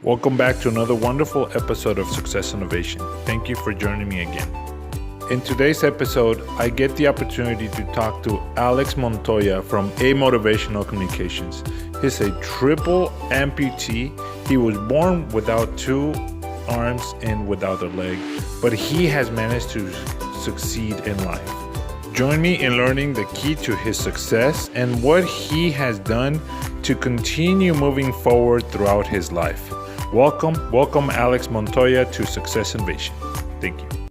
Welcome back to another wonderful episode of Success Innovation. Thank you for joining me again. In today's episode, I get the opportunity to talk to Alex Montoya from A-Motivational Communications. He's a triple amputee. He was born without two arms and without a leg, but he has managed to succeed in life. Join me in learning the key to his success and what he has done to continue moving forward throughout his life. Welcome Alex Montoya to Success Innovation. Thank you.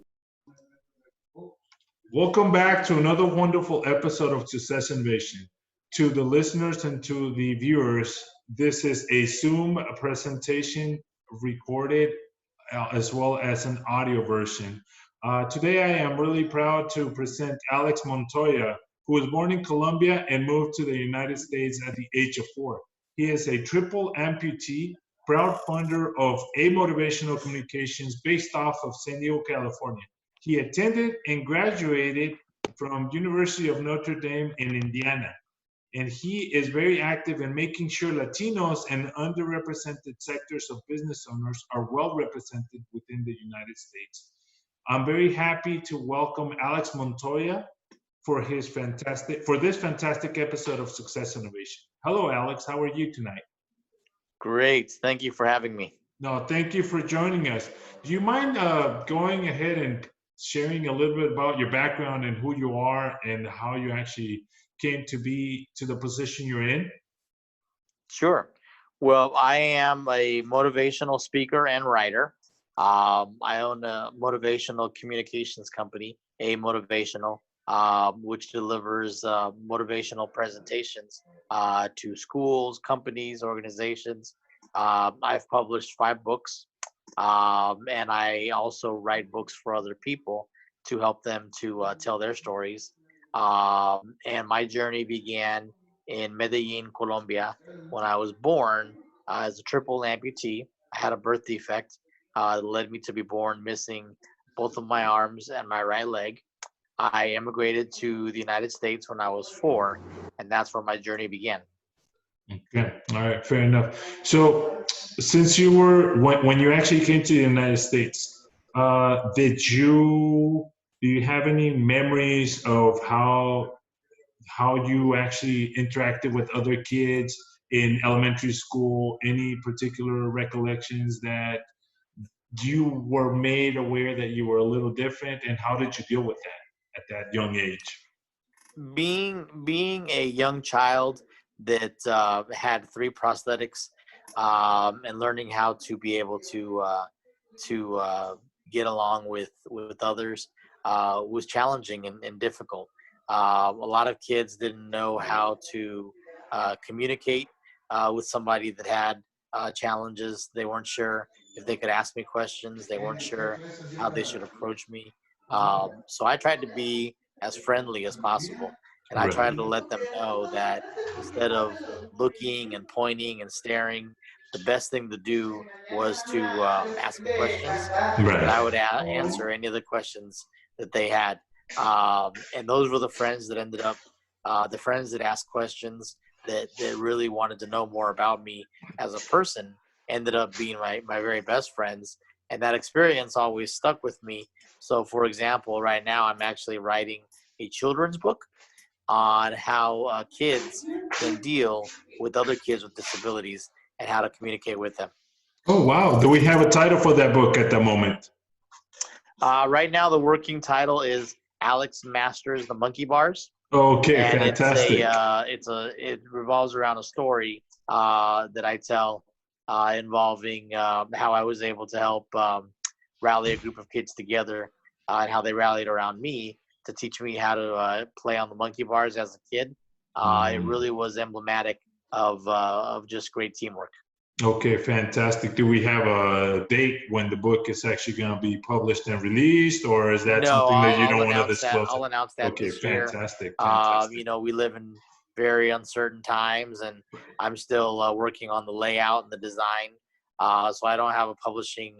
Welcome back to another wonderful episode of Success Innovation. To the listeners and to the viewers, this is a Zoom presentation recorded as well as an audio version. Today I am really proud to present Alex Montoya, who was born in Colombia and moved to the United States at the age of 4. He is a triple amputee, proud founder of A-Motivational Communications based off of San Diego, California. He attended and graduated from University of Notre Dame in Indiana. And he is very active in making sure Latinos and underrepresented sectors of business owners are well represented within the United States. I'm very happy to welcome Alex Montoya for this fantastic episode of Success Innovation. Hello, Alex. How are you tonight? Great. Thank you for having me. No, thank you for joining us. Do you mind going ahead and sharing a little bit about your background and who you are and how you actually came to be to the position you're in? Sure. Well, I am a motivational speaker and writer. I own a motivational communications company, A-Motivational, which delivers motivational presentations to schools, companies, organizations. I've published 5 books, and I also write books for other people to help them to tell their stories. And my journey began in Medellin, Colombia, when I was born as a triple amputee. I had a birth defect that led me to be born missing both of my arms and my right leg. I immigrated to the United States when I was 4, and that's where my journey began. Okay, all right, fair enough. So, since you were when you actually came to the United States, do you have any memories of how you actually interacted with other kids in elementary school? Any particular recollections that you were made aware that you were a little different, and how did you deal with that at that young age? Being a young child that had 3 prosthetics, and learning how to be able to get along with others was challenging and difficult. A lot of kids didn't know how to communicate with somebody that had challenges. They weren't sure if they could ask me questions. They weren't sure how they should approach me. So I tried to be as friendly as possible. And I tried to let them know that instead of looking and pointing and staring, the best thing to do was to ask questions, that I would answer any of the questions that they had. And those were the friends that ended up, the friends that asked questions that really wanted to know more about me as a person, ended up being my very best friends. And that experience always stuck with me. So, for example, right now I'm actually writing a children's book on how kids can deal with other kids with disabilities and how to communicate with them. Oh, wow. Do we have a title for that book at the moment? Right now, the working title is Alex Masters the Monkey Bars. Okay, and fantastic. It revolves around a story that I tell involving how I was able to help rally a group of kids together and how they rallied around me to teach me how to play on the monkey bars as a kid. It really was emblematic of just great teamwork. Okay, fantastic. Do we have a date when the book is actually going to be published and released, or is that something that you don't want to disclose? I'll announce that okay, this year. Fantastic. We live in very uncertain times, and I'm still working on the layout and the design. So I don't have a publishing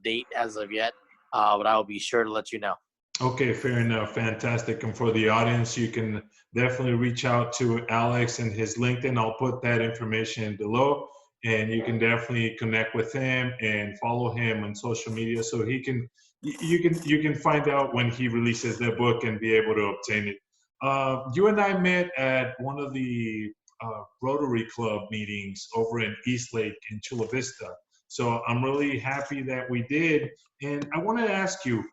date as of yet, but I will be sure to let you know. Okay, fair enough. Fantastic. And for the audience, you can definitely reach out to Alex and his LinkedIn. I'll put that information below. and you can definitely connect with him and follow him on social media so he can you can find out when he releases the book and be able to obtain it. You and I met at one of the Rotary Club meetings over in East Lake in Chula Vista. So I'm really happy that we did. And I want to ask you,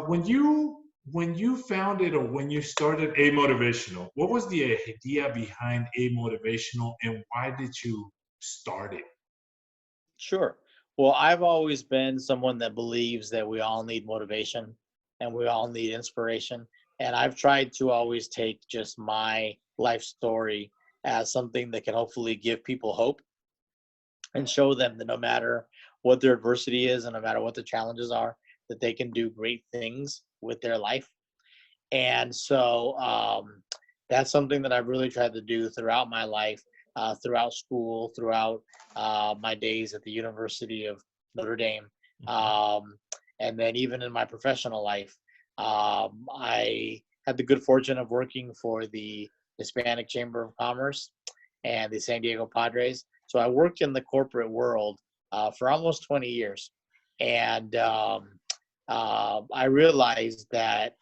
when you founded or when you started A Motivational, what was the idea behind A Motivational and why did you start it? Sure. Well, I've always been someone that believes that we all need motivation and we all need inspiration. And I've tried to always take just my life story as something that can hopefully give people hope and show them that no matter what their adversity is and no matter what the challenges are, that they can do great things with their life. And so that's something that I've really tried to do throughout my life, throughout school, throughout my days at the University of Notre Dame, um, and then even in my professional life. I had the good fortune of working for the Hispanic Chamber of Commerce and the San Diego Padres. So I worked in the corporate world for almost 20 years. And I realized that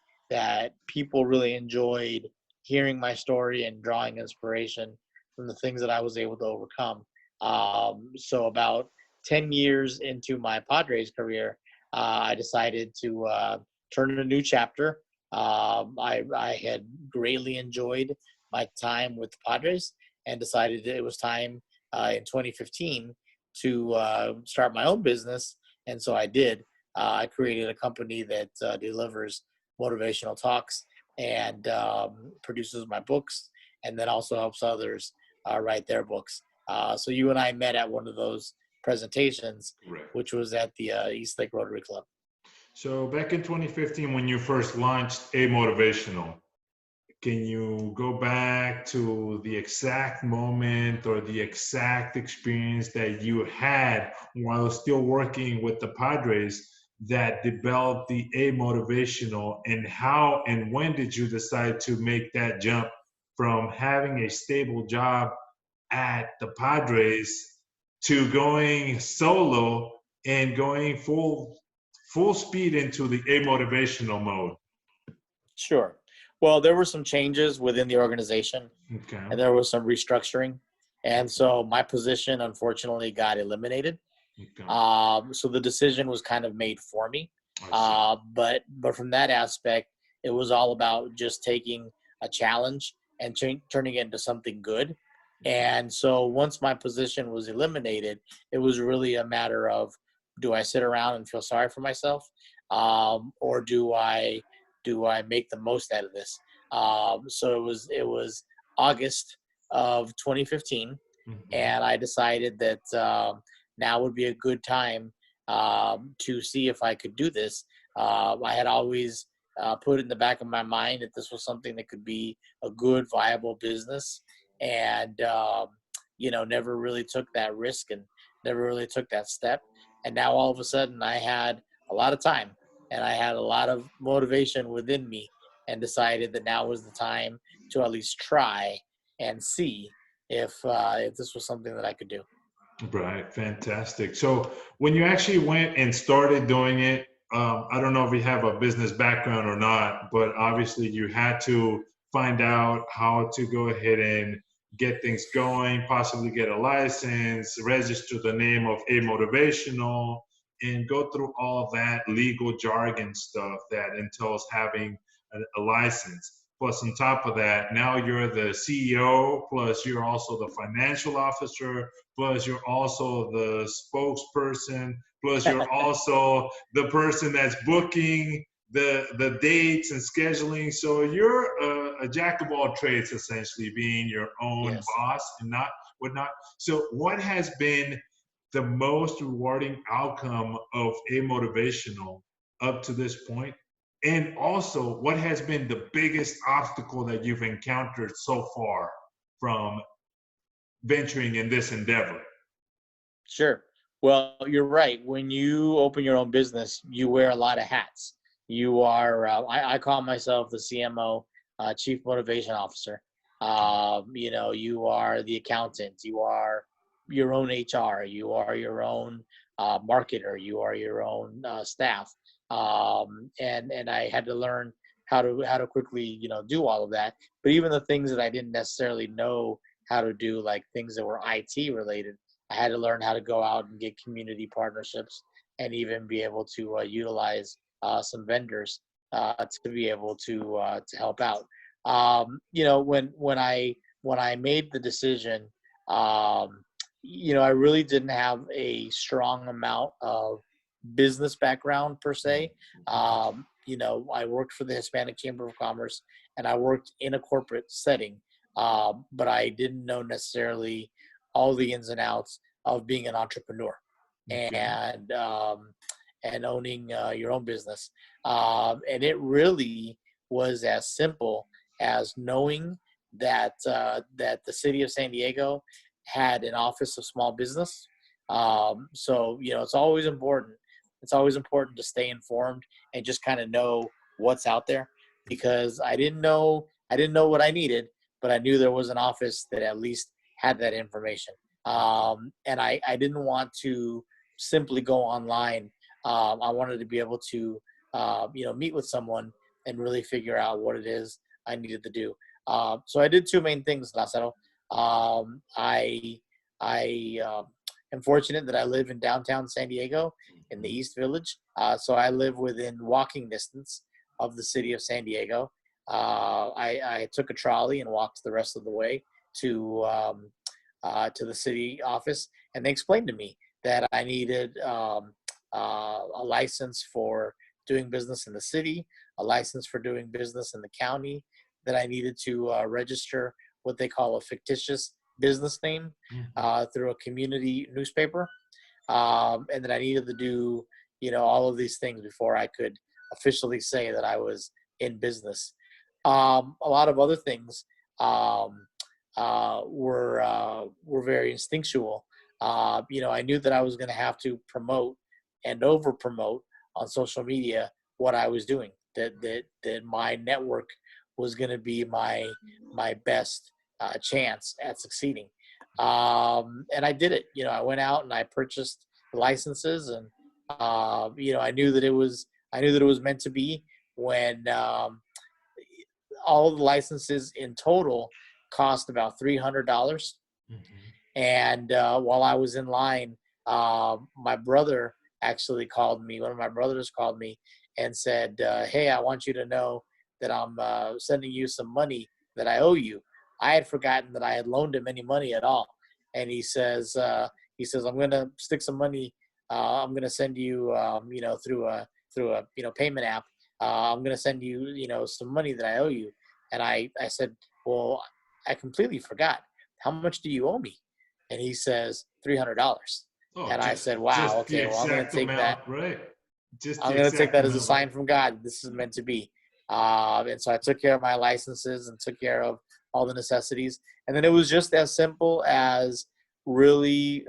people really enjoyed hearing my story and drawing inspiration from the things that I was able to overcome. So about 10 years into my Padres career, I decided to turn a new chapter. I had greatly enjoyed my time with the Padres and decided that it was time in 2015 to start my own business. And so I did. I created a company that delivers motivational talks and produces my books, and then also helps others write their books. So you and I met at one of those presentations, Right. which was at the East Lake Rotary Club. So back in 2015, when you first launched A Motivational, can you go back to the exact moment or the exact experience that you had while still working with the Padres that developed the A Motivational, and how and when did you decide to make that jump from having a stable job at the Padres to going solo and going full speed into the A Motivational mode? Sure. Well, there were some changes within the organization, Okay. and there was some restructuring. And so my position, unfortunately, got eliminated. Okay. So the decision was kind of made for me. I see. But from that aspect, it was all about just taking a challenge and turning it into something good. And so once my position was eliminated, it was really a matter of, do I sit around and feel sorry for myself, or do I make the most out of this? So it was August of 2015, and I decided that now would be a good time to see if I could do this. I had always put in the back of my mind that this was something that could be a good, viable business, and never really took that risk and never really took that step. And now all of a sudden, I had a lot of time and I had a lot of motivation within me, and decided that now was the time to at least try and see if this was something that I could do. Right, fantastic. So when you actually went and started doing it, I don't know if you have a business background or not, but obviously you had to find out how to go ahead and get things going, possibly get a license, register the name of A Motivational, and go through all that legal jargon stuff that entails having a license. Plus, on top of that, now you're the CEO, plus you're also the financial officer, plus you're also the spokesperson, plus you're also the person that's booking the dates and scheduling. So you're a jack of all trades, essentially, being your own Yes. boss and not whatnot. So what has been the most rewarding outcome of A Motivational up to this point? And also, what has been the biggest obstacle that you've encountered so far from venturing in this endeavor? Sure. Well, you're right. When you open your own business, you wear a lot of hats. You are, I call myself the CMO, Chief Motivation Officer. You are the accountant. You are your own HR, you are your own marketer, you are your own staff, and I had to learn how to quickly do all of that. But even the things that I didn't necessarily know how to do, like things that were IT related, I had to learn how to go out and get community partnerships and even be able to utilize some vendors to be able to help out. When I made the decision, I really didn't have a strong amount of business background per se. I worked for the Hispanic Chamber of Commerce and I worked in a corporate setting, but I didn't know necessarily all the ins and outs of being an entrepreneur Okay. and owning your own business. And it really was as simple as knowing that the city of San Diego had an office of small business. So it's always important. It's always important to stay informed and just kind of know what's out there, because I didn't know what I needed, but I knew there was an office that at least had that information. And I didn't want to simply go online. I wanted to be able to meet with someone and really figure out what it is I needed to do. So I did two main things, Lázaro. I am fortunate that I live in downtown San Diego in the East Village. So I live within walking distance of the city of San Diego. I took a trolley and walked the rest of the way to the city office, and they explained to me that I needed a license for doing business in the city, a license for doing business in the county, that I needed to register what they call a fictitious business name through a community newspaper, and that I needed to do, all of these things before I could officially say that I was in business. A lot of other things um, were very instinctual. I knew that I was going to have to promote and over promote on social media what I was doing. That my network was going to be my best chance at succeeding. And I did it. I went out and I purchased the licenses, and I knew that it was meant to be. When all the licenses in total cost about $300. Mhm. And while I was in line, my brother actually called me. One of my brothers called me and said, "Hey, I want you to know that I'm sending you some money that I owe you." I had forgotten that I had loaned him any money at all, and he says, "I'm going to stick some money. I'm going to send you, through a payment app. I'm going to send you, some money that I owe you." And I said, "Well, I completely forgot. How much do you owe me?" And he says, $300. Oh, And I said, just "Wow, the okay, well, exact amount, right? Just the I'm going to take exact that as a amount. sign from God. This is meant to be." And so I took care of my licenses and took care of all the necessities. And then it was just as simple as really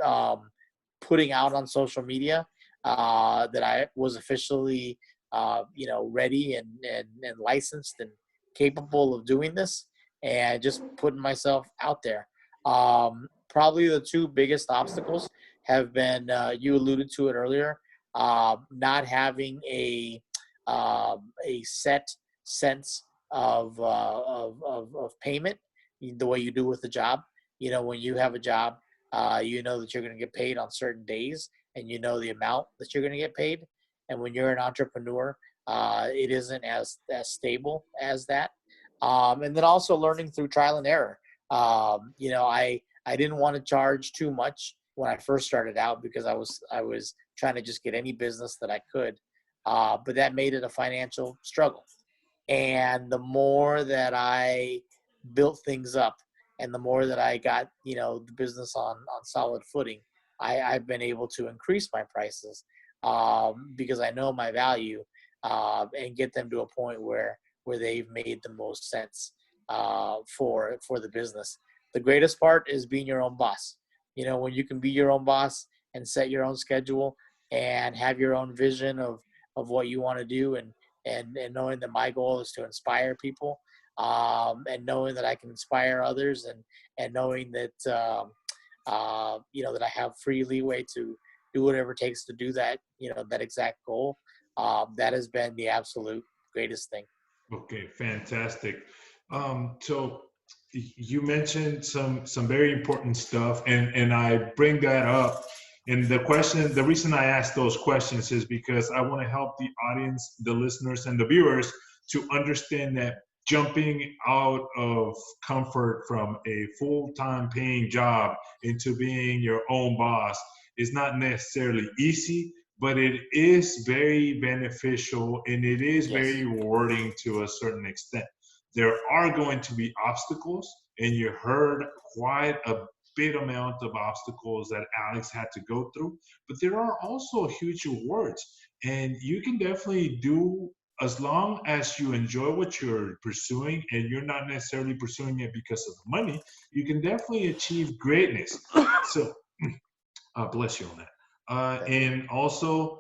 putting out on social media that I was officially, ready and licensed and capable of doing this, and just putting myself out there. Probably the two biggest obstacles have been, you alluded to it earlier, not having a set sense of payment the way you do with a job. When you have a job, you know that you're going to get paid on certain days, and you know the amount that you're going to get paid. And when you're an entrepreneur, it isn't as stable as that. And then also learning through trial and error. I didn't want to charge too much when I first started out, because I was trying to just get any business that I could. But that made it a financial struggle. And the more that I built things up, and the more that I got, the business on solid footing, I've been able to increase my prices, because I know my value, and get them to a point where they've made the most sense for the business. The greatest part is being your own boss. When you can be your own boss and set your own schedule and have your own vision of what you want to do, and knowing that my goal is to inspire people, and knowing that I can inspire others, and knowing that that I have free leeway to do whatever it takes to do that, that exact goal. That has been the absolute greatest thing. Okay, fantastic. So you mentioned some very important stuff, and I bring that up. And the reason I ask those questions is because I want to help the audience, the listeners, and the viewers to understand that jumping out of comfort from a full-time paying job into being your own boss is not necessarily easy, but it is very beneficial and it is very Yes. rewarding to a certain extent. There are going to be obstacles, and you heard quite a big amount of obstacles that Alex had to go through, but there are also huge rewards, and you can definitely do, as long as you enjoy what you're pursuing and you're not necessarily pursuing it because of the money, you can definitely achieve greatness. So bless you on that. Thank you. And also,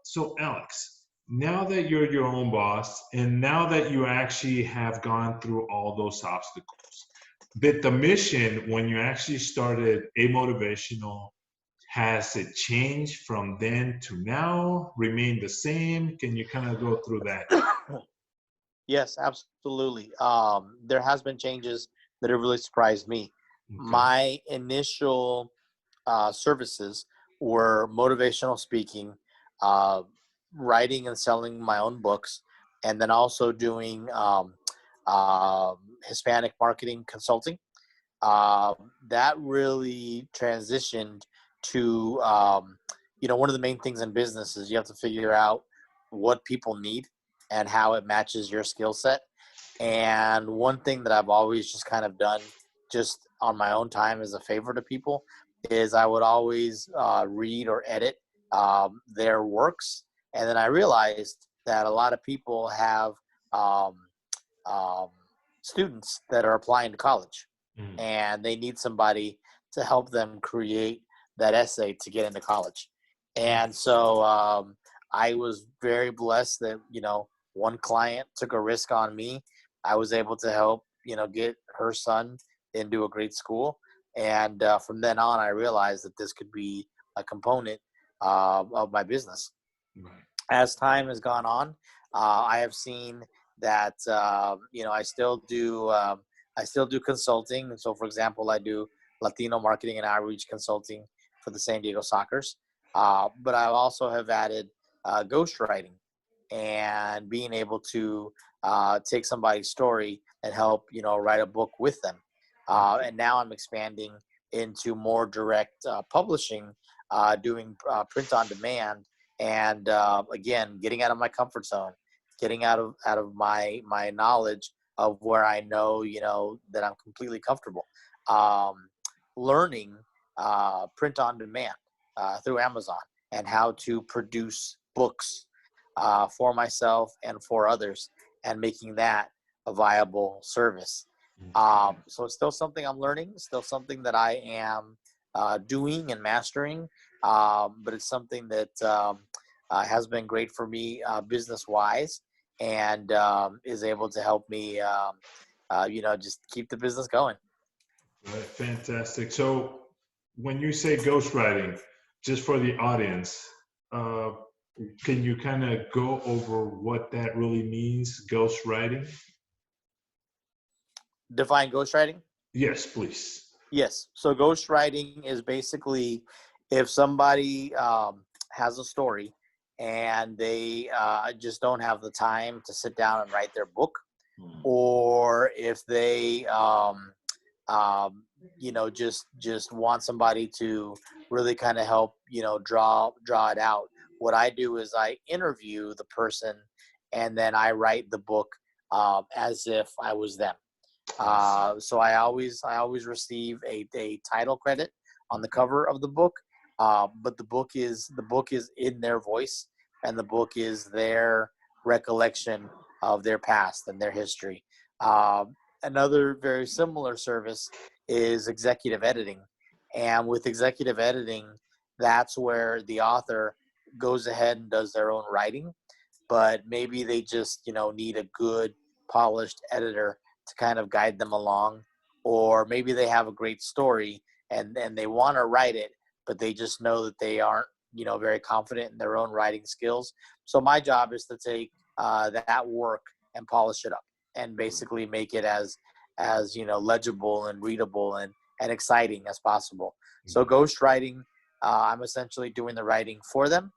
so Alex, now that you're your own boss and now that you actually have gone through all those obstacles, that the mission when you actually started A Motivational, has it changed from then to now, remained the same? Can you kind of go through that? Yes, absolutely. There has been changes that have really surprised me. Okay. My initial services were motivational speaking, uh, writing and selling my own books, and then also doing Hispanic marketing consulting. That really transitioned to, one of the main things in business is you have to figure out what people need and how it matches your skill set. And one thing that I've always just kind of done just on my own time as a favor to people is I would always read or edit their works. And then I realized that a lot of people have um, um, students that are applying to college Mm. and they need somebody to help them create that essay to get into college. And so I was very blessed that, one client took a risk on me. I was able to help, get her son into a great school. And from then on, I realized that this could be a component of my business. Right. As time has gone on, I have seen that I still do consulting. And so, for example, I do Latino marketing and outreach consulting for the San Diego Sockers. But I also have added ghostwriting and being able to take somebody's story and help write a book with them. And now I'm expanding into more direct publishing, doing print on demand, and again, getting out of my comfort zone, getting out of my knowledge of where I know that I'm completely comfortable. Um, Learning print on demand through Amazon and how to produce books for myself and for others, and making that a viable service. Okay. So it's still something I'm learning, still something that I am doing and mastering, but it's something that has been great for me business wise, and is able to help me, just keep the business going. Right, fantastic. So when you say ghostwriting, just for the audience, uh, can you kind of go over what that really means, ghostwriting? Define ghostwriting. Yes, please. Yes. So ghostwriting is basically if somebody has a story and they just don't have the time to sit down and write their book, Mm. or if they just want somebody to really kind of help draw it out. What I do is I interview the person and then I write the book as if I was them. I see. So I always receive a title credit on the cover of the book, but the book is in their voice, and the book is their recollection of their past and their history. Another very similar service is executive editing, and with executive editing, that's where the author goes ahead and does their own writing, but maybe they just need a good polished editor to kind of guide them along, or maybe they have a great story and they want to write it, but they just know that they aren't, very confident in their own writing skills. So my job is to take that work and polish it up and basically make it as legible and readable and exciting as possible. So ghostwriting, I'm essentially doing the writing for them.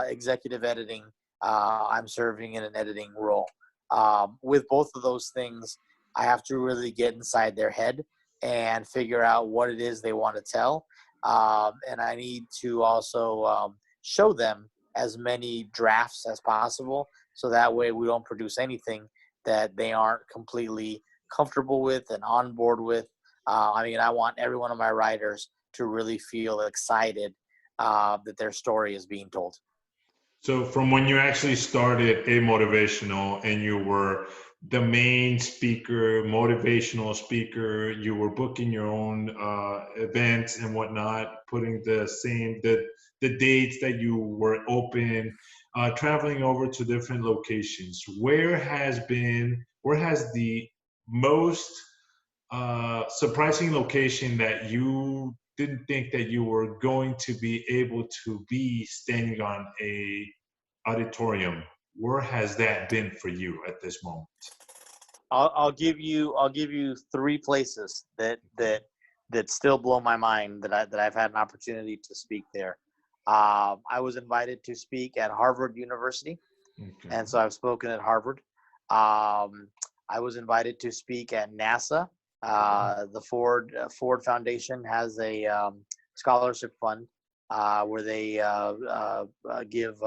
Executive editing, I'm serving in an editing role. With both of those things, I have to really get inside their head and figure out what it is they want to tell. And I need to also show them as many drafts as possible, so that way we don't produce anything that they aren't completely comfortable with and on board with. I want every one of my writers to really feel excited that their story is being told. So from when you actually started A-Motivational and you were the main speaker, motivational speaker, you were booking your own events and whatnot, putting the dates that you were open, traveling over to different locations. Where has the most surprising location that you didn't think that you were going to be able to be standing on a auditorium? Where has that been for you at this moment? I'll give you three places that still blow my mind that I've had an opportunity to speak there. I was invited to speak at Harvard University, Okay. and so I've spoken at Harvard. I was invited to speak at NASA. The Ford Foundation has a scholarship fund where they give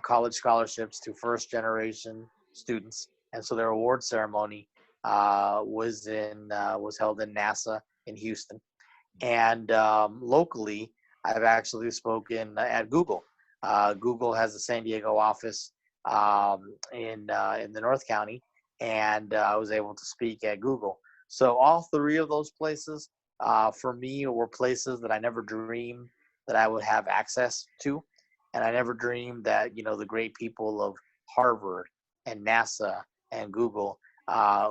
college scholarships to first generation students, and so their award ceremony was held in NASA in Houston. And locally, I've actually spoken at Google. Google has a San Diego office in the North County, and I was able to speak at Google. So all three of those places, for me, were places that I never dreamed that I would have access to, and I never dreamed that the great people of Harvard and NASA and Google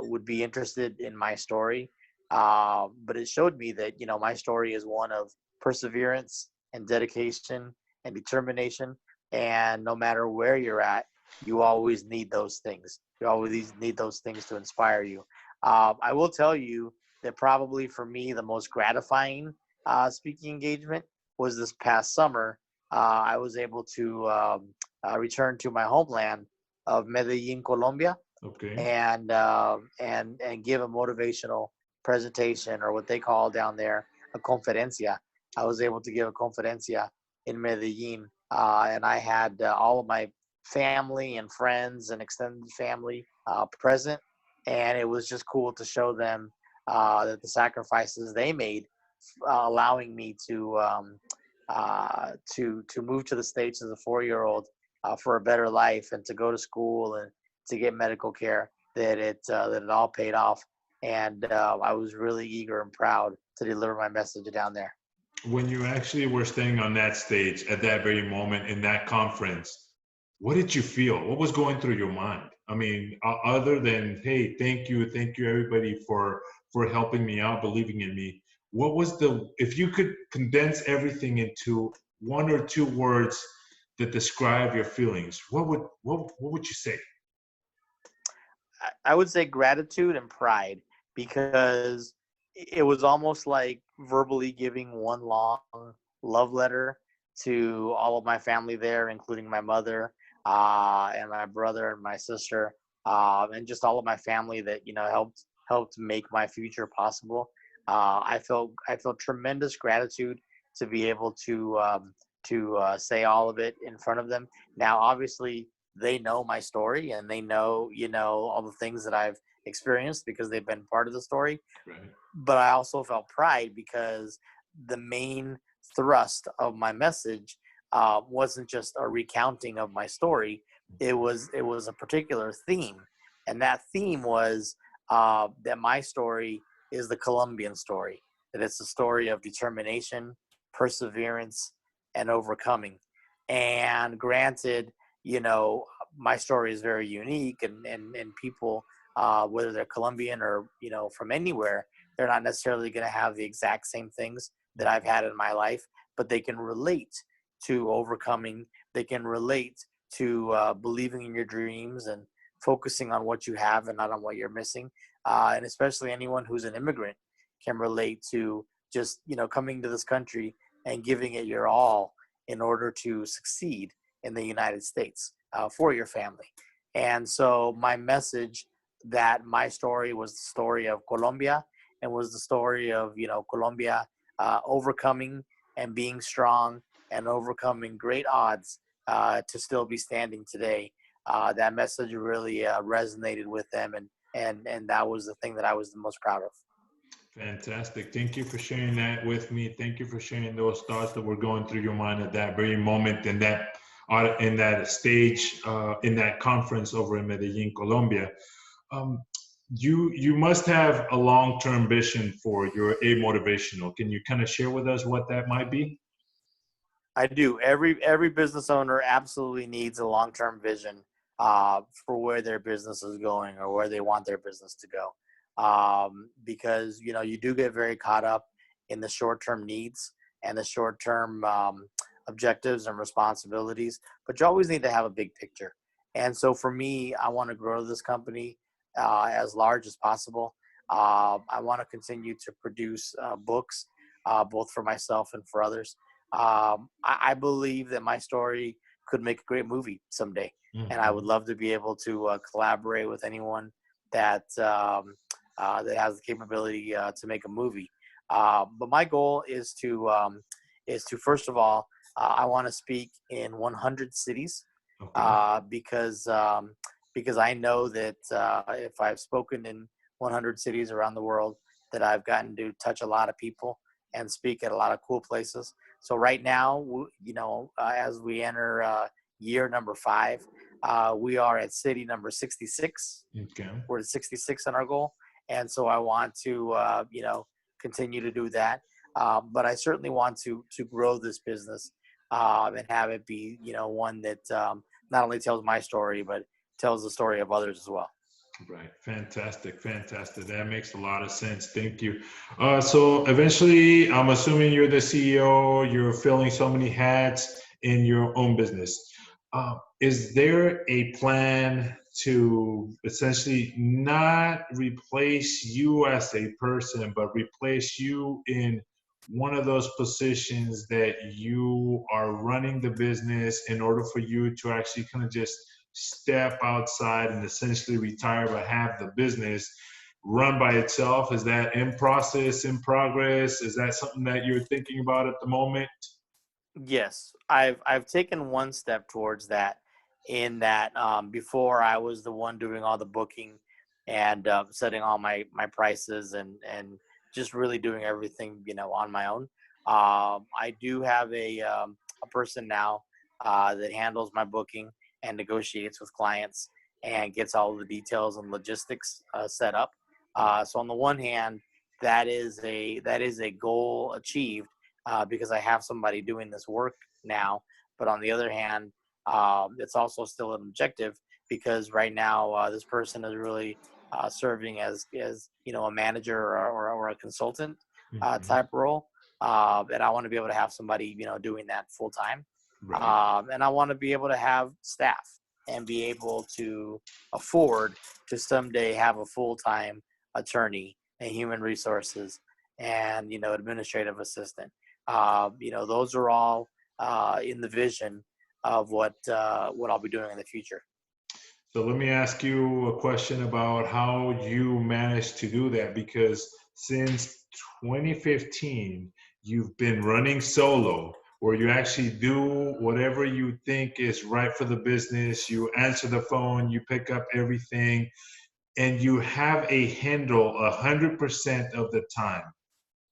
would be interested in my story. But it showed me that my story is one of perseverance and dedication and determination. And no matter where you're at, you always need those things. You always need those things to inspire you. I will tell you that probably for me, the most gratifying speaking engagement was this past summer. I was able to return to my homeland of Medellin, Colombia, Okay. and give a motivational presentation, or what they call down there a conferencia. I was able to give a conferencia in Medellin, and I had all of my family and friends and extended family present, and it was just cool to show them that the sacrifices they made, allowing me to move to the States as a 4-year-old for a better life and to go to school and to get medical care, that it all paid off. And I was really eager and proud to deliver my message down there. When you actually were standing on that stage at that very moment in that conference, what did you feel? What was going through your mind? I mean, other than, hey, thank you everybody for helping me out, believing in me. What was if you could condense everything into one or two words that describe your feelings, what would you say? I would say gratitude and pride, because it was almost like verbally giving one long love letter to all of my family there, including my mother and my brother and my sister, and just all of my family that helped make my future possible. I felt tremendous gratitude to be able to say all of it in front of them. Now, obviously, they know my story, and they know all the things that I've experienced because they've been part of the story. Right. But I also felt pride because the main thrust of my message wasn't just a recounting of my story. It was a particular theme, and that theme was that my story is the Colombian story. That it's a story of determination, perseverance, and overcoming. And granted, my story is very unique, and people, whether they're Colombian or from anywhere, They're not necessarily going to have the exact same things that I've had in my life, but they can relate to overcoming. They can relate to believing in your dreams and focusing on what you have and not on what you're missing. And especially anyone who's an immigrant can relate to just, coming to this country and giving it your all in order to succeed in the United States for your family. And so my message, that my story was the story of Colombia, and was the story of, Colombia overcoming and being strong and overcoming great odds to still be standing today. That message really resonated with them, and that was the thing that I was the most proud of. Fantastic. Thank you for sharing that with me. Thank you for sharing those thoughts that were going through your mind at that very moment in that stage, in that conference over in Medellin, Colombia. Um, you must have a long-term vision for your A-Motivational. Can you kind of share with us what that might be? I do. Every business owner absolutely needs a long-term vision for where their business is going or where they want their business to go. Because you do get very caught up in the short-term needs and the short-term objectives and responsibilities, but you always need to have a big picture. And so for me, I want to grow this company as large as possible. I want to continue to produce books, both for myself and for others. I believe that my story could make a great movie someday, and I would love to be able to collaborate with anyone that that has the capability to make a movie. But my goal is to first of all, I want to speak in 100 cities Okay. Because I know that if I've spoken in 100 cities around the world, that I've gotten to touch a lot of people and speak at a lot of cool places. So right now, as we enter year number 5, we are at city number 66. Okay. We're at 66 on our goal. And so I want to, continue to do that. But I certainly want to grow this business and have it be, one that not only tells my story, but tells the story of others as well. Right. Fantastic. Fantastic. That makes a lot of sense. Thank you. So eventually, I'm assuming you're the CEO, you're filling so many hats in your own business. Is there a plan to essentially not replace you as a person, but replace you in one of those positions that you are running the business in order for you to actually kind of just step outside and essentially retire but have the business run by itself? Is that in process, in progress? Is that something that you're thinking about at the moment? Yes, I've taken one step towards that. In that, before I was the one doing all the booking and setting all my prices and just really doing everything on my own. I do have a person now that handles my booking and negotiates with clients and gets all of the details and logistics set up. So on the one hand, that is a goal achieved because I have somebody doing this work now. But on the other hand, it's also still an objective because right now this person is really serving as a manager or a consultant Mhm. type role, and I want to be able to have somebody doing that full time, Right. and I want to be able to have staff and be able to afford to someday have a full time attorney and human resources and administrative assistant. Those are all in the vision of what I'll be doing in the future. So let me ask you a question about how you managed to do that, because since 2015, you've been running solo, where you actually do whatever you think is right for the business. You answer the phone, you pick up everything, and you have a handle 100% of the time.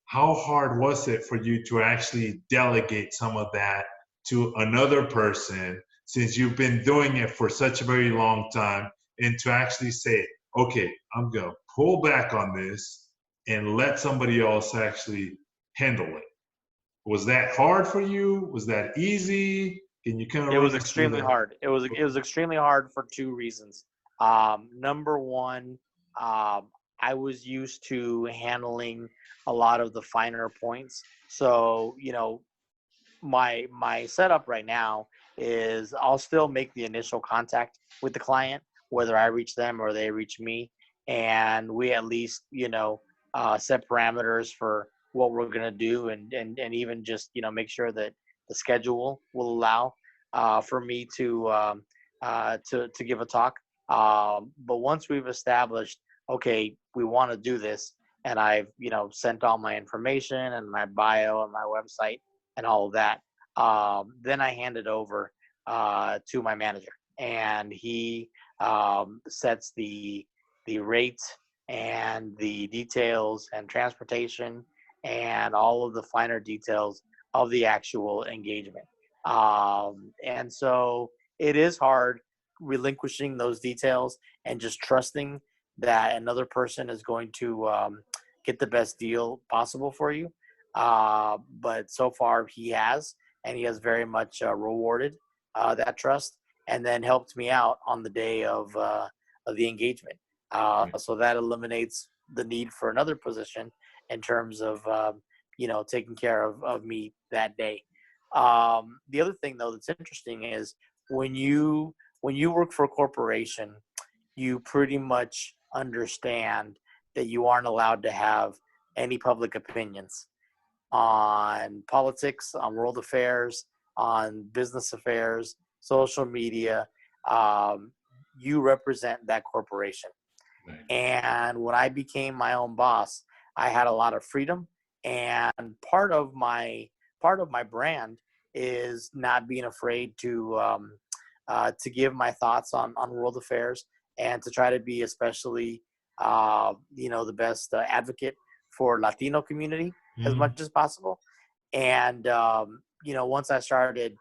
How hard was it for you to actually delegate some of that to another person, since you've been doing it for such a very long time, and to actually say, okay, I'm going to pull back on this and let somebody else actually handle it? Was that hard for you? Was that easy? Can you kind of It run was us through extremely that? hard. It was extremely hard for two reasons. Number one, um, I was used to handling a lot of the finer points. So, my setup right now is I'll still make the initial contact with the client, whether I reach them or they reach me, and we at least set parameters for what we're gonna do, and even just make sure that the schedule will allow for me to give a talk. But once we've established, okay, we want to do this, and I've sent all my information and my bio and my website and all of that. Then I hand it over to my manager, and he sets the rate and the details and transportation and all of the finer details of the actual engagement. And so it is hard relinquishing those details and just trusting that another person is going to get the best deal possible for you. But so far he has, and he has very much rewarded that trust, and then helped me out on the day of the engagement. So that eliminates the need for another position in terms of taking care of me that day. The other thing though that's interesting is when you work for a corporation, you pretty much understand that you aren't allowed to have any public opinions on politics, on world affairs, on business affairs, social media. Um, you represent that corporation. Right. And when I became my own boss, I had a lot of freedom. And part of my brand is not being afraid to give my thoughts on world affairs, and to try to be especially the best advocate for Latino community as Mhm. much as possible. And once I started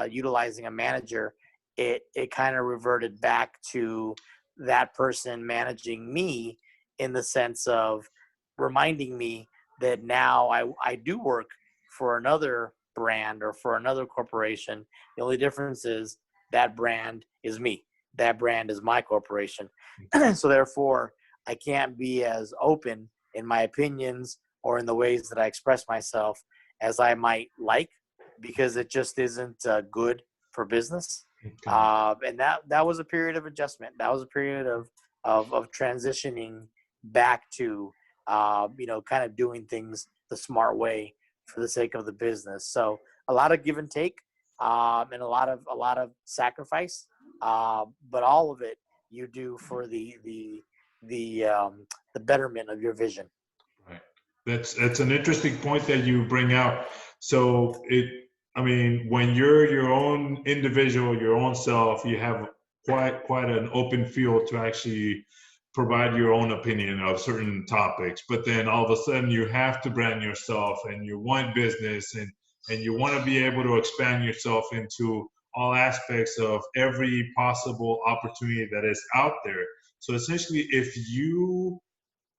utilizing a manager, it kind of reverted back to that person managing me, in the sense of reminding me that now I do work for another brand or for another corporation. The only difference is that brand is me. That brand is my corporation. So therefore, I can't be as open in my opinions or in the ways that I express myself as I might like, because it just isn't good for business. Okay. And that was a period of adjustment. That was a period of transitioning back to kind of doing things the smart way for the sake of the business. So a lot of give and take, and a lot of sacrifice, but all of it you do for the betterment of your vision. Right. That's an interesting point that you bring out. So I mean, when you're your own individual, your own self, you have quite an open field to actually provide your own opinion of certain topics. But then all of a sudden, you have to brand yourself, and you want business, and you want to be able to expand yourself into all aspects of every possible opportunity that is out there. So essentially, if you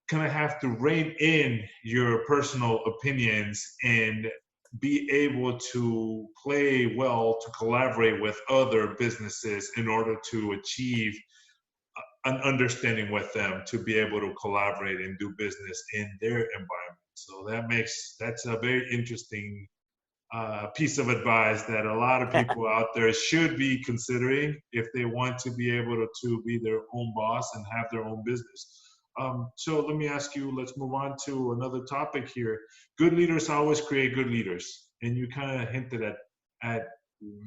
kind of have to rein in your personal opinions and be able to play well to collaborate with other businesses in order to achieve an understanding with them, to be able to collaborate and do business in their environment. So that's a very interesting piece of advice that a lot of people out there should be considering if they want to be able to be their own boss and have their own business. So let me ask you, let's move on to another topic here. Good leaders always create good leaders. And you kind of hinted at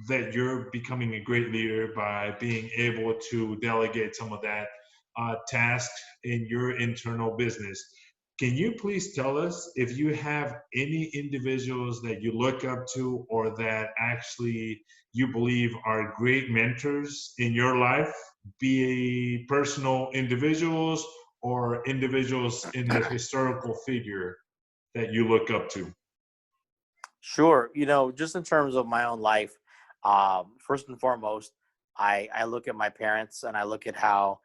that you're becoming a great leader by being able to delegate some of that task in your internal business. Can you please tell us if you have any individuals that you look up to or that actually you believe are great mentors in your life, be personal individuals or individuals in a historical figure that you look up to? Sure. Just in terms of my own life, first and foremost, I look at my parents, and I look at how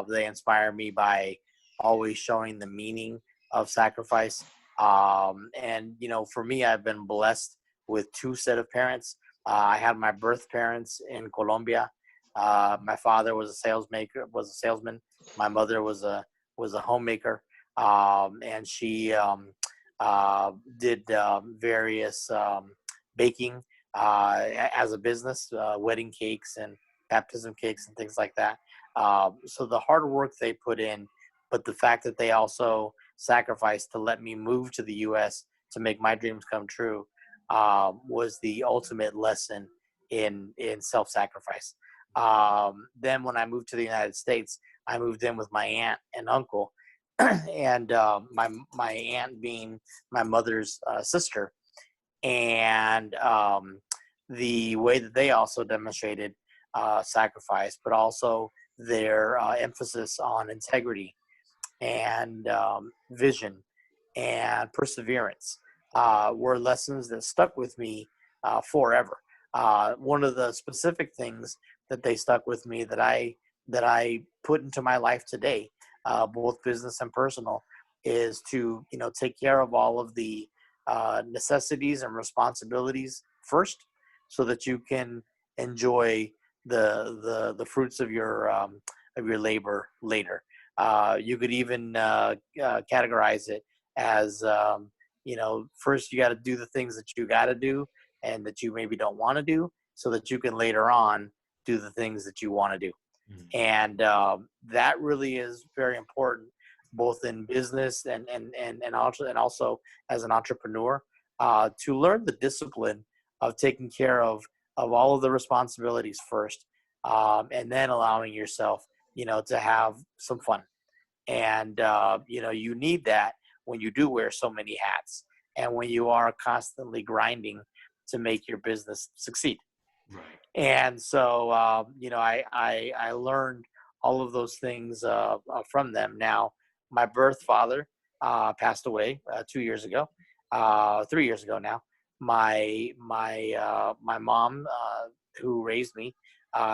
they inspire me by always showing the meaning of sacrifice. And for me, I've been blessed with two set of parents. I had my birth parents in Colombia. My father was a salesman. My mother was was a homemaker, and she did various baking as a business, wedding cakes and baptism cakes and things like that. So the hard work they put in, but the fact that they also sacrificed to let me move to the U.S. to make my dreams come true was the ultimate lesson in self-sacrifice. Then when I moved to the United States, I moved in with my aunt and uncle, and my aunt being my mother's sister, and the way that they also demonstrated sacrifice, but also their emphasis on integrity and vision and perseverance were lessons that stuck with me forever. One of the specific things that they stuck with me that I put into my life today, both business and personal, is to take care of all of the necessities and responsibilities first, so that you can enjoy the fruits of your labor later. You could even categorize it as first you got to do the things that you got to do and that you maybe don't want to do, so that you can later on do the things that you want to do. And that really is very important, both in business and also as an entrepreneur, to learn the discipline of taking care of all of the responsibilities first, and then allowing yourself to have some fun. And you need that when you do wear so many hats, and when you are constantly grinding to make your business succeed. Right. And so I learned all of those things from them. Now, my birth father passed away 2 years ago, 3 years ago now. My mom, who raised me,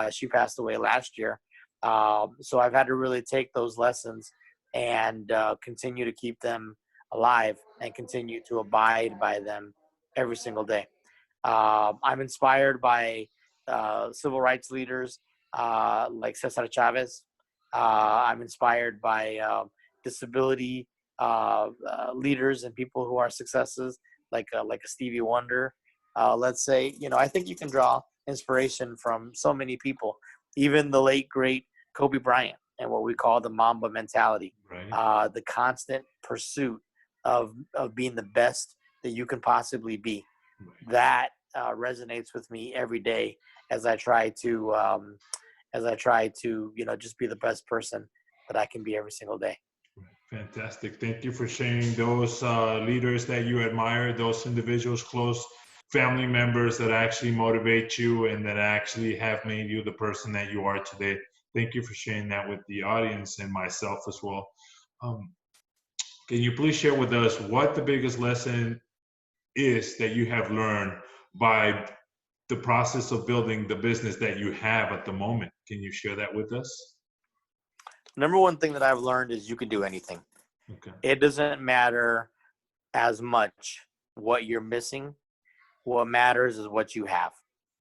she passed away last year. So I've had to really take those lessons and continue to keep them alive and continue to abide by them every single day. I'm inspired by civil rights leaders like Cesar Chavez. I'm inspired by disability leaders and people who are successes like a Stevie Wonder. Let's say, I think you can draw inspiration from so many people, even the late great Kobe Bryant, and what we call the Mamba mentality, Right. the constant pursuit of being the best that you can possibly be. Right. That resonates with me every day as I try to just be the best person that I can be every single day. Fantastic. Thank you for sharing those leaders that you admire, those individuals, close family members that actually motivate you and that actually have made you the person that you are today. Thank you for sharing that with the audience and myself as well. Um, can you please share with us what the biggest lesson is that you have learned by the process of building the business that you have at the moment? Can you share that with us? Number one thing that I've learned is you can do anything. Okay. It doesn't matter as much what you're missing. What matters is what you have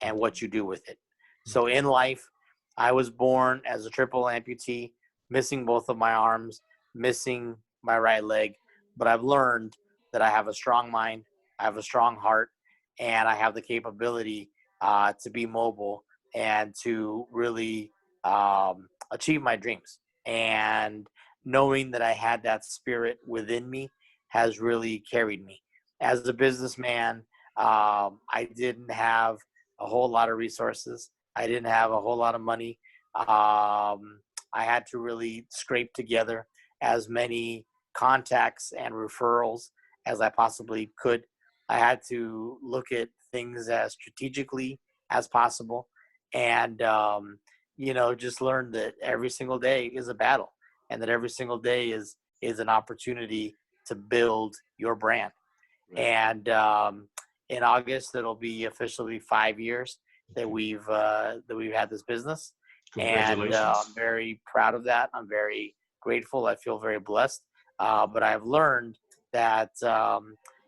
and what you do with it. So in life, I was born as a triple amputee, missing both of my arms, missing my right leg. But I've learned that I have a strong mind, I have a strong heart, and I have the capability to be mobile and to really achieve my dreams. And knowing that I had that spirit within me has really carried me. As a businessman, I didn't have a whole lot of resources. I didn't have a whole lot of money. I had to really scrape together as many contacts and referrals as I possibly could. I had to look at things as strategically as possible, and just learn that every single day is a battle, and that every single day is an opportunity to build your brand. And in August, it'll be officially 5 years that we've had this business, and I'm Congratulations. very proud of that. I'm very grateful. I feel very blessed. But I've learned that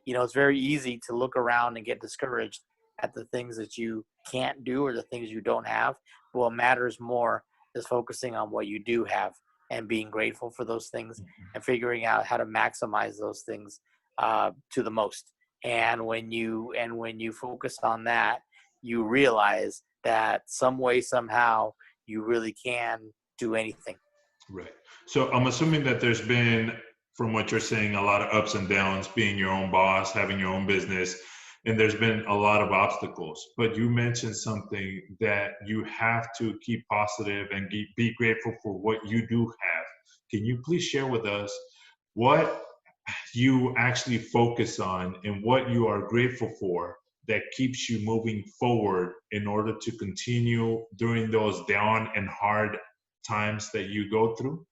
it's very easy to look around and get discouraged at the things that you can't do or the things you don't have. But what matters more is focusing on what you do have and being grateful for those things Mhm. and figuring out how to maximize those things to the most. And when you focus on that, you realize that some way, somehow, you really can do anything. Right. So I'm assuming that there's been, from what you're saying, a lot of ups and downs, being your own boss, having your own business, and there's been a lot of obstacles. But you mentioned something that you have to keep positive and be grateful for what you do have. Can you please share with us what you actually focus on and what you are grateful for that keeps you moving forward in order to continue during those down and hard times that you go through?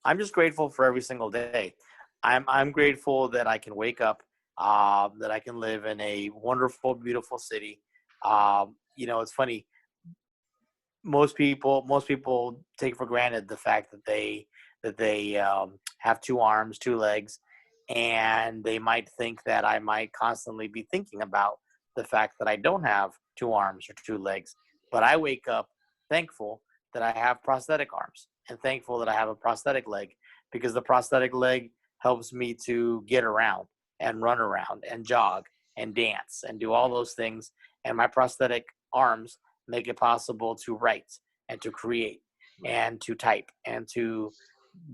I'm just grateful for every single day. I'm grateful that I can wake up, that I can live in a wonderful, beautiful city. It's funny. Most people take for granted the fact that they have two arms, two legs, and they might think that I might constantly be thinking about the fact that I don't have two arms or two legs. But I wake up thankful that I have prosthetic arms and thankful that I have a prosthetic leg, because the prosthetic leg helps me to get around and run around and jog and dance and do all those things. And my prosthetic arms make it possible to write and to create and to type and to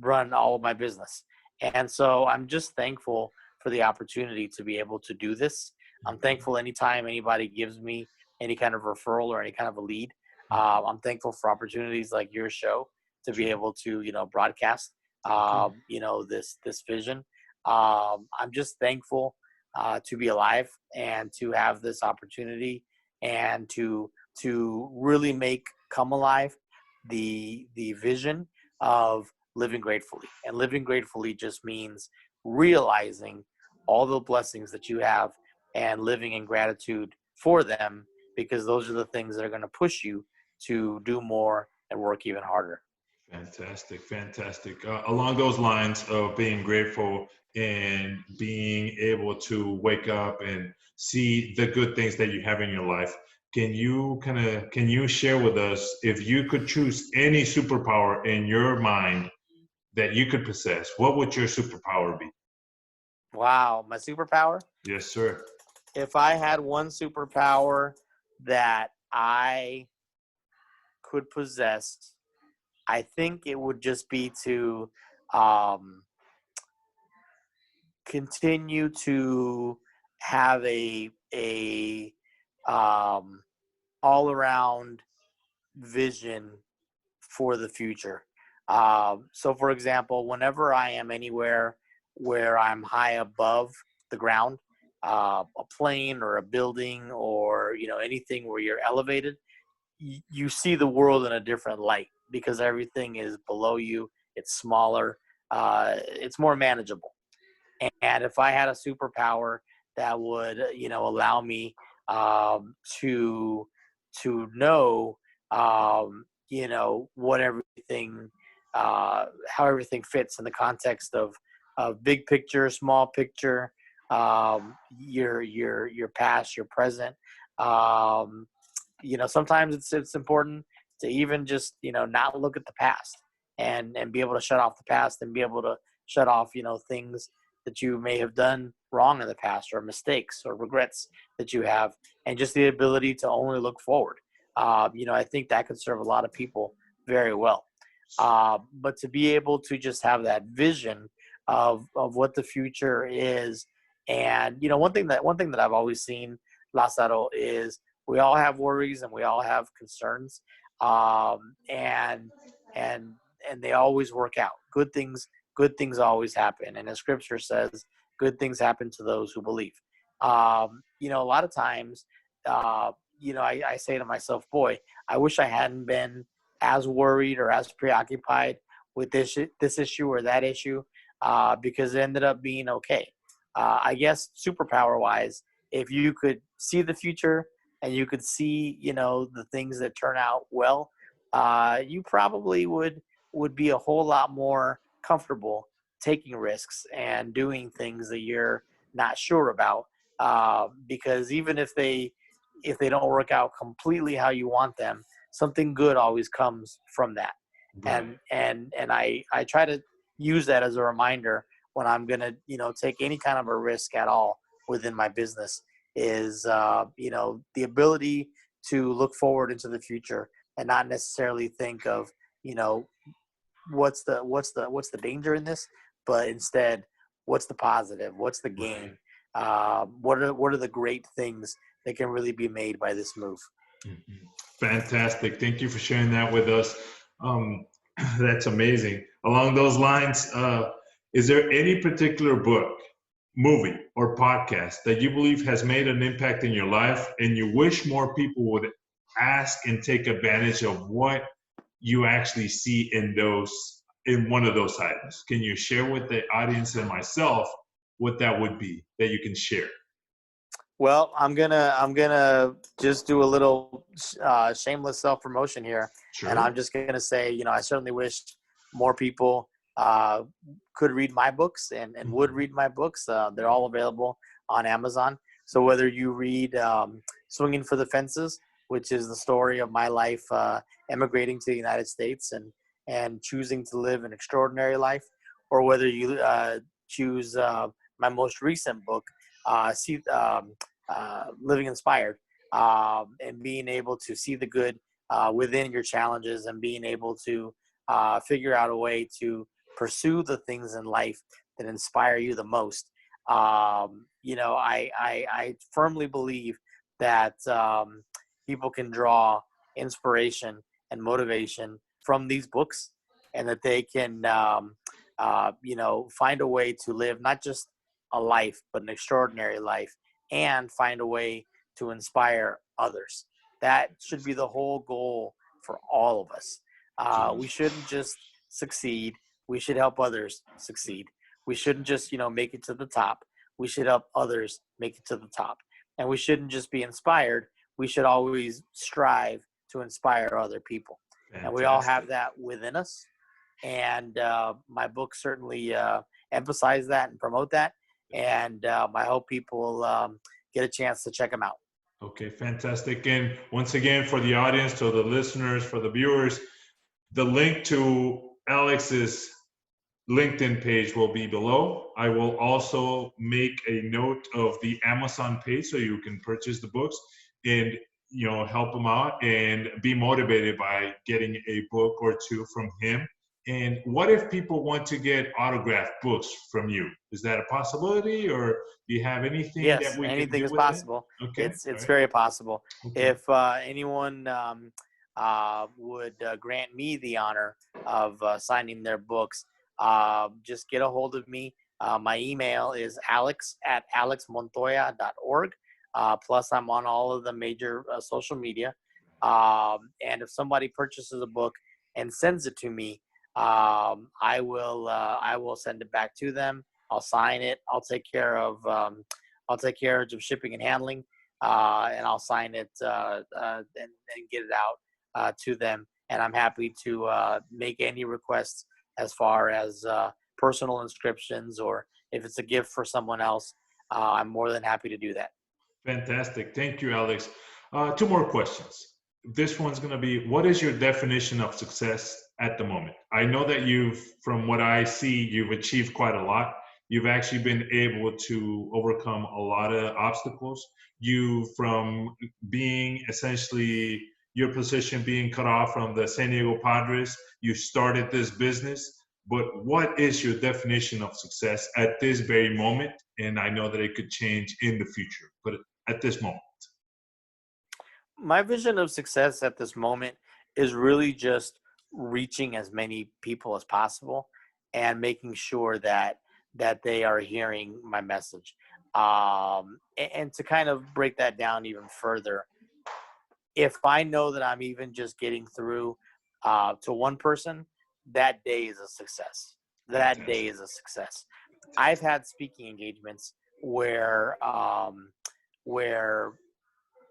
run all of my business. And so I'm just thankful for the opportunity to be able to do this. I'm thankful anytime anybody gives me any kind of referral or any kind of a lead. I'm thankful for opportunities like your show to be Sure. able to, broadcast, Okay. this vision. I'm just thankful to be alive and to have this opportunity and to really make come alive the vision of living gratefully. And living gratefully just means realizing all the blessings that you have and living in gratitude for them, because those are the things that are going to push you to do more and work even harder. Fantastic, fantastic. Along those lines of being grateful and being able to wake up and see the good things that you have in your life, can you share with us, if you could choose any superpower in your mind that you could possess, what would your superpower be? Wow, my superpower? Yes, sir. If I had one superpower that I could possess, I think it would just be to um, continue to have a um, all around vision for the future. So, for example, whenever I am anywhere where I'm high above the ground, a plane or a building or anything where you're elevated, you see the world in a different light because everything is below you. It's smaller. It's more manageable. And if I had a superpower that would, allow me to know, what everything, how everything fits in the context of big picture, small picture, your past, your present. Um, Sometimes it's important to even just not look at the past and be able to shut off the past and be able to shut off things that you may have done wrong in the past, or mistakes or regrets that you have, and just the ability to only look forward. I think that could serve a lot of people very well. But to be able to just have that vision of what the future is, and one thing that I've always seen, Lazaro, is we all have worries and we all have concerns, and and they always work out. Good things always happen, and as Scripture says, good things happen to those who believe. A lot of times, I say to myself, boy, I wish I hadn't been as worried or as preoccupied with this issue or that issue, because it ended up being okay. I guess superpower wise, if you could see the future and you could see, the things that turn out well, you probably would be a whole lot more comfortable taking risks and doing things that you're not sure about. Because even if they don't work out completely how you want them, something good always comes from that. Right. And I try to use that as a reminder when I'm gonna take any kind of a risk at all within my business is the ability to look forward into the future and not necessarily think of you know what's the danger in this, but instead what's the positive, what's the Right. gain, what are the great things that can really be made by this move. Mhm. Fantastic. Thank you for sharing that with us. Um, that's amazing. Along those lines, is there any particular book, movie, or podcast that you believe has made an impact in your life and you wish more people would ask and take advantage of what you actually see in one of those items? Can you share with the audience and myself what that would be that you can share? Well, I'm gonna just do a little shameless self promotion here, and Sure. I'm just gonna say, I certainly wish more people uh, could read my books and would Mhm. read my books. They're all available on Amazon. So whether you read "Swinging for the Fences," which is the story of my life emigrating to the United States and choosing to live an extraordinary life, or whether you choose my most recent book, see. Living inspired, and being able to see the good within your challenges and being able to figure out a way to pursue the things in life that inspire you the most. I firmly believe that people can draw inspiration and motivation from these books, and that they can, find a way to live not just a life, but an extraordinary life, and find a way to inspire others. That should be the whole goal for all of us. We Yes. shouldn't just succeed. We should help others succeed. We shouldn't just, make it to the top. We should help others make it to the top. And we shouldn't just be inspired. We should always strive to inspire other people. And we all have Fantastic. that within us. And my book certainly emphasize that and promote that. And I hope people get a chance to check them out. Okay, fantastic. And once again, for the audience, to the listeners, for the viewers, the link to Alex's LinkedIn page will be below. I will also make a note of the Amazon page so you can purchase the books and help him out and be motivated by getting a book or two from him. And what if people want to get autographed books from you? Is that a possibility, or do you have anything that Yes, we can anything do is with that? possible. Okay, all It's right, very possible. okay. If anyone would grant me the honor of signing their books, just get a hold of me. My email is alex@alexmontoya.org. Plus, I'm on all of the major social media. And if somebody purchases a book and sends it to me, I will send it back to them. I'll sign it. I'll take care of shipping and handling, and I'll sign it and get it out to them. And I'm happy to make any requests as far as personal inscriptions, or if it's a gift for someone else. I'm more than happy to do that. Fantastic. Thank you, Alex. Two more questions. This one's going to be, what is your definition of success at the moment? I know that from what I see, you've achieved quite a lot. You've actually been able to overcome a lot of obstacles. From being essentially your position being cut off from the San Diego Padres, you started this business. But what is your definition of success at this very moment? And I know that it could change in the future, but at this moment. My vision of success at this moment is really just reaching as many people as possible and making sure that they are hearing my message. And to kind of break that down even further, if I know that I'm even just getting through to one person, that day is a success. That day Fantastic. is a success. I've had speaking engagements where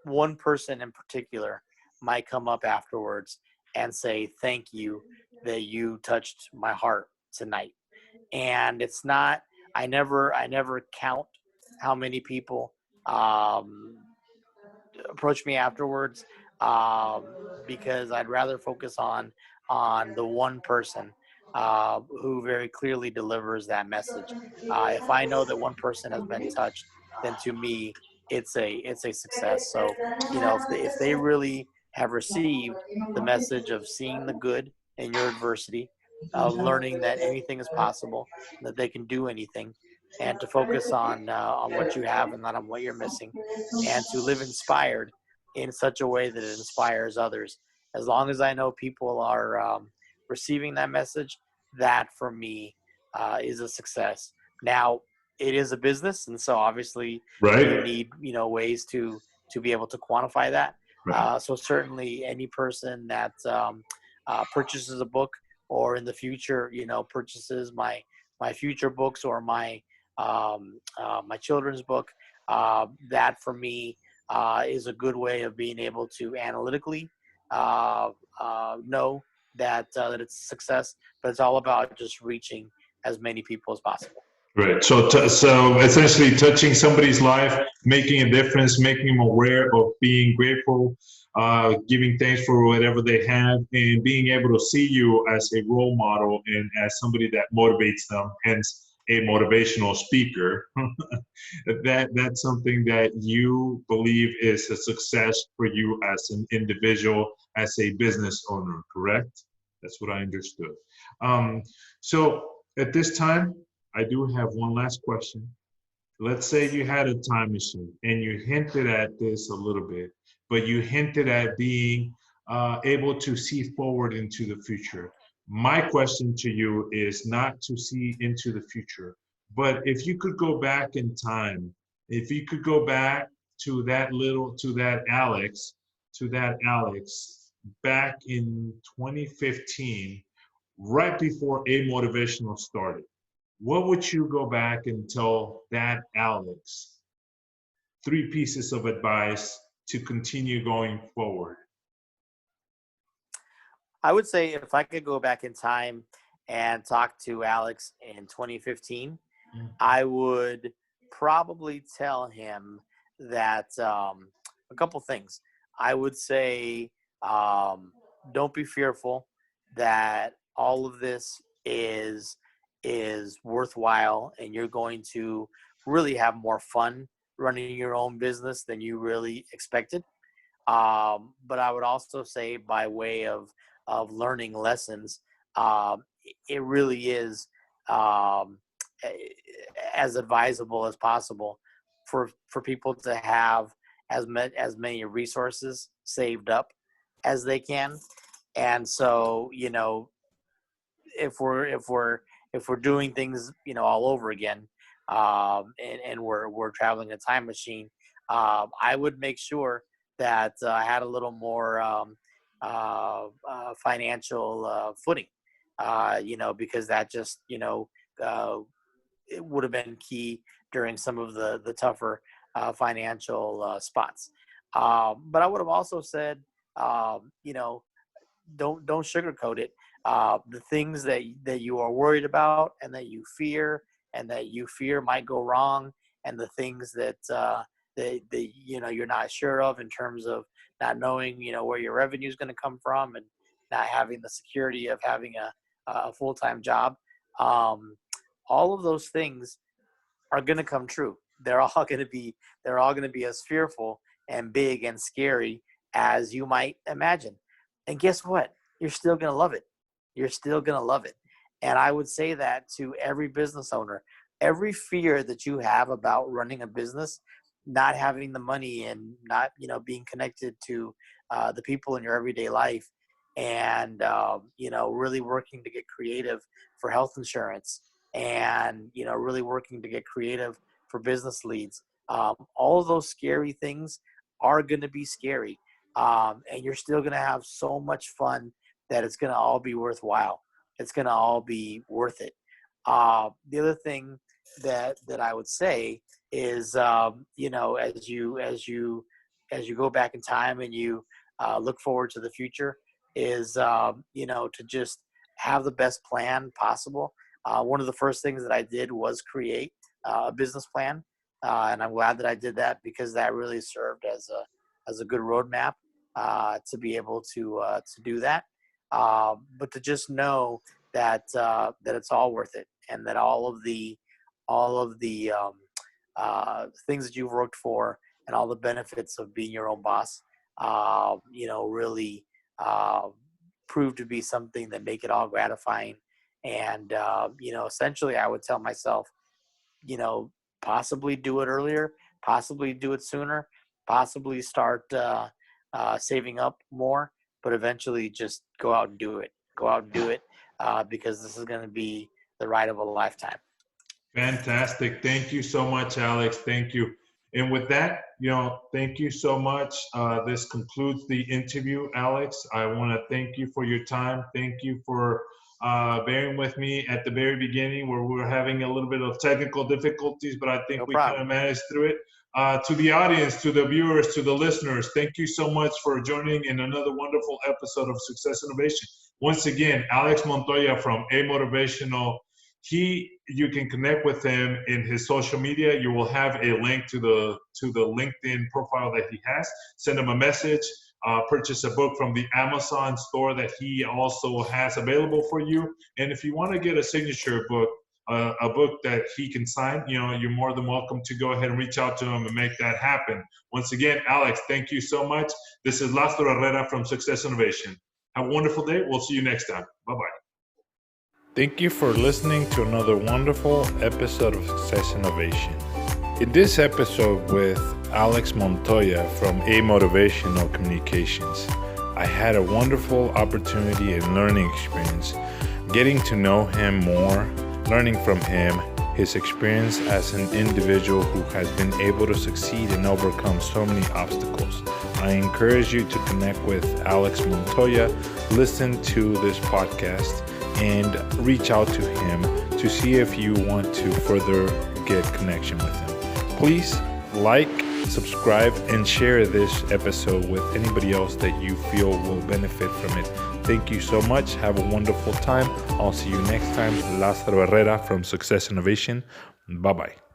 one person in particular might come up afterwards and say, "Thank you that you touched my heart tonight." And it's not, I never count how many people um, approach me afterwards, because I'd rather focus on on the one person who very clearly delivers that message. If I know that one person has been touched, then to me, it's a success. So, if they really have received the message of seeing the good in your adversity, of learning that anything is possible, that they can do anything, and to focus on what you have and not on what you're missing, and to live inspired in such a way that it inspires others. As long as I know people are receiving that message, that for me is a success. Now, it is a business, and so obviously you Right. need ways to be able to quantify that. Right. So certainly, any person that purchases a book, or in the future, purchases my future books, or my children's book, that for me is a good way of being able to analytically know that it's a success. But it's all about just reaching as many people as possible. Right. So essentially touching somebody's life, making a difference, making them aware of being grateful, giving thanks for whatever they have, and being able to see you as a role model and as somebody that motivates them, hence a motivational speaker. That's something that you believe is a success for you as an individual, as a business owner, correct? That's what I understood. So at this time, I do have one last question. Let's say you had a time machine and you hinted at this a little bit, but you hinted at being able to see forward into the future. My question to you is not to see into the future, but if you could go back in time, if you could go back to that Alex back in 2015, right before A-Motivational started, what would you go back and tell that Alex? Three pieces of advice to continue going forward. I would say if I could go back in time and talk to Alex in 2015, I would probably tell him that a couple things. I would say, don't be fearful, that all of this is worthwhile, and you're going to really have more fun running your own business than you really expected. But I would also say, by way of learning lessons, it really is um, as advisable as possible for people to have as many resources saved up as they can. And so, if we're doing things, all over again, and we're traveling a time machine, I would make sure that I had a little more financial footing, because that just, it would have been key during some of the tougher financial spots. But I would have also said, don't sugarcoat it. The things that you are worried about, and that you fear might go wrong, and the things that you're not sure of, in terms of not knowing where your revenue is going to come from, and not having the security of having a full-time job. Um, all of those things are going to come true. They're all going to be as fearful and big and scary as you might imagine. And guess what? You're still going to love it. You're still going to love it. And I would say that to every business owner. Every fear that you have about running a business, not having the money, and not, being connected to the people in your everyday life, and really working to get creative for health insurance, and really working to get creative for business leads. All of those scary things are going to be scary, and you're still going to have so much fun that it's going to all be worthwhile. It's going to all be worth it. The other thing that I would say is, as you go back in time, and you look forward to the future, is to just have the best plan possible. One of the first things that I did was create a business plan, and I'm glad that I did that, because that really served as a good roadmap to be able to do that. but to just know that that it's all worth it, and that all of the things that you've worked for and all the benefits of being your own boss, really prove to be something that make it all gratifying. And essentially, I would tell myself, possibly do it earlier, possibly do it sooner, possibly start saving up more, but eventually just go out and do it. Go out and do it because this is going to be the ride of a lifetime. Fantastic. Thank you so much, Alex. Thank you. And with that, thank you so much. This concludes the interview, Alex. I want to thank you for your time. Thank you for bearing with me at the very beginning where we were having a little bit of technical difficulties, but I think we kind of managed through it. To the audience, to the viewers, to the listeners, thank you so much for joining in another wonderful episode of Success Innovation. Once again, Alex Montoya from A-Motivational. You can connect with him in his social media. You will have a link to the LinkedIn profile that he has. Send him a message. Purchase a book from the Amazon store that he also has available for you. And if you want to get a signature book, a book that he can sign, you're more than welcome to go ahead and reach out to him and make that happen. Once again, Alex, thank you so much. This is Lázaro Herrera from Success Innovation. Have a wonderful day. We'll see you next time. Bye-bye. Thank you for listening to another wonderful episode of Success Innovation. In this episode with Alex Montoya from A-Motivational Communications, I had a wonderful opportunity and learning experience, getting to know him more, learning from him, his experience as an individual who has been able to succeed and overcome so many obstacles. I encourage you to connect with Alex Montoya, listen to this podcast, and reach out to him to see if you want to further get connection with him. Please like, subscribe, and share this episode with anybody else that you feel will benefit from it. Thank you so much. Have a wonderful time. I'll see you next time. Lázaro Herrera from Success Innovation. Bye-bye.